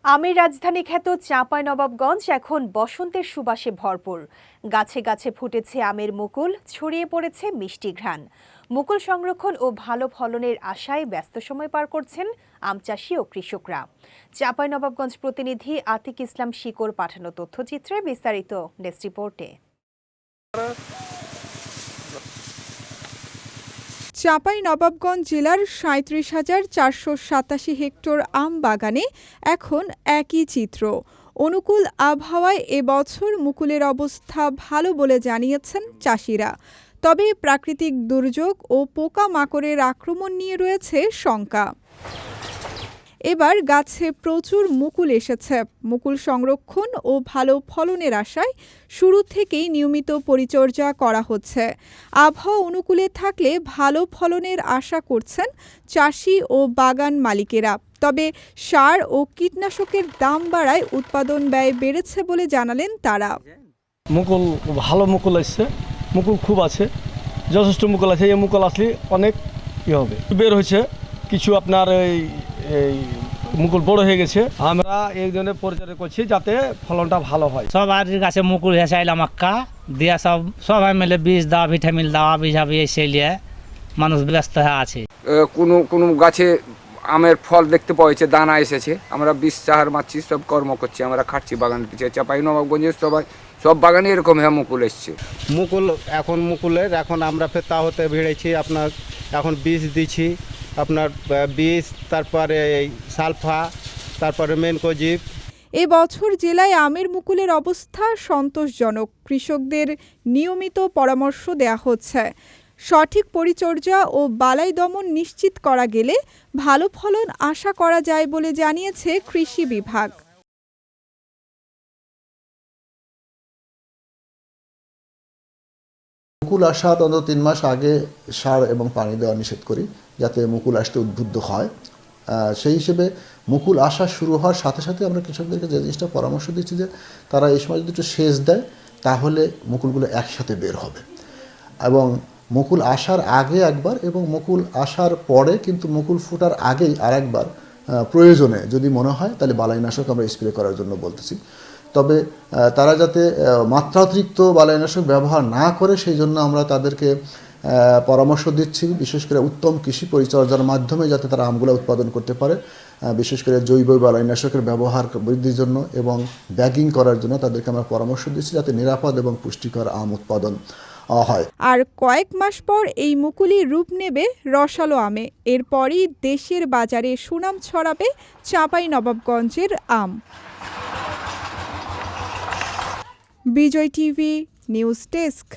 আমের রাজধানী খ্যাত চাঁপাইনবাবগঞ্জ এখন বসন্তের সুবাসে ভরপুর। গাছে গাছে ফুটেছে আমের মুকুল, ছড়িয়ে পড়েছে মিষ্টি ঘ্রাণ। মুকুল সংরক্ষণ ও ভালো ফলনের আশায় ব্যস্ত সময় পার করছেন আম চাষি ও কৃষকরা। চাঁপাইনবাবগঞ্জ প্রতিনিধি আতিক ইসলাম শিকর পাঠানো তথ্যচিত্রে বিস্তারিত ডেস্ক রিপোর্টে। চাঁপাইনবাবগঞ্জ জেলার ৩৭,৪৮৭ হেক্টর আম বাগানে এখন একই চিত্র। অনুকূল আবহাওয়ায় এবছর মুকুলের অবস্থা ভালো বলে জানিয়েছেন চাষিরা। তবে প্রাকৃতিক দুর্যোগ ও পোকামাকড়ের আক্রমণ নিয়ে রয়েছে শঙ্কা। এবার গাছে প্রচুর মুকুল এসেছে। মুকুল সংরক্ষণ ও ভালো ফলনের আশায় শুরু থেকেই নিয়মিত পরিচর্যা করা হচ্ছে। আবহাওয়া অনুকূলে থাকলে ভালো ফলনের আশা করছেন চাষি ও বাগান মালিকেরা। তবে সার ও কীটনাশকের দাম বাড়ায় উৎপাদন ব্যয় বেড়েছে বলে জানালেন তারা। মুকুল ভালো মুকুল আসছে, মুকুল খুব আছে, যথেষ্ট মুকুল আছে। এই মুকুল আসলে অনেক হবে বের হয়েছে। কিছু আপনার এই মুকুল বড় হয়ে গেছে। আমরা এই ধরনের পরিচর্যা করছি যাতে ফলনটা ভালো হয়। সবার গাছে মুকুল হয়েছে মাক্কা দিয়া সবাই মিলে বীজ দেওয়া, ভিটামিন দেওয়া, বীজাবি এসে নিয়ে মানুষ ব্যস্ত হয়ে আছে। কোনো গাছে আমের ফল দেখতে পাওয়া যাচ্ছে, দানা এসেছে। আমরা বীজ চাহার মারছি, সব কর্ম করছি, আমরা খাচ্ছি বাগানের পিছিয়ে। চাঁপাইনবাবগঞ্জের সব বাগানে এরকম মুকুল এসছে। এখন আমরা ফের তা হতে ভিড়েছি, আপনার এখন বীজ দিচ্ছি, আপনার বীজ, তারপরে এই সালফা, তারপরে মেনকোজিব। এবছর জেলায় আমের মুকুলের অবস্থা সন্তোষজনক। কৃষকদের নিয়মিত পরামর্শ দেয়া হচ্ছে। সঠিক পরিচর্যা ও বালাই দমন নিশ্চিত করা গেলে ভালো ফলন আশা করা যায় বলে জানিয়েছে কৃষি বিভাগ। মুকুল আসার অন্তত 3 মাস আগে সার এবং পানি দেওয়া নিষেধ করি, যাতে মুকুল আসতে উদ্বুদ্ধ হয়। সেই হিসেবে মুকুল আসা শুরু হওয়ার সাথে সাথে আমরা কৃষকদেরকে যে জিনিসটা পরামর্শ দিচ্ছি যে তারা এই সময় যদি একটু সেচ দেয় তাহলে মুকুলগুলো একসাথে বের হবে। এবং মুকুল আসার আগে একবার এবং মুকুল আসার পরে, কিন্তু মুকুল ফোটার আগেই আরেকবার প্রয়োজনে যদি মনে হয় তাহলে বালাইনাশক আমরা স্প্রে করার জন্য বলতেছি। তবে তারা যাতে মাত্রাতিরিক্ত বালাইনাশক ব্যবহার না করে সেই জন্য আমরা তাদেরকে পরামর্শ দিচ্ছি, বিশেষ করে উত্তম কৃষি পরিচর্যার মাধ্যমে যাতে তারা আমগুলো উৎপাদন করতে পারে। বিশেষ করে জৈব বালাইনাশকের ব্যবহার বৃদ্ধির জন্য এবং ব্যাগিং করার জন্য তাদেরকে আমরা পরামর্শ দিচ্ছি, যাতে নিরাপদ এবং পুষ্টিকর আম উৎপাদন হয়। আর কয়েক মাস পর এই মুকুলই রূপ নেবে রসালো আমে। এরপরই দেশের বাজারে সুনাম ছড়াবে চাঁপাইনবাবগঞ্জের আম। বিজয় টিভি নিউজ ডেস্ক।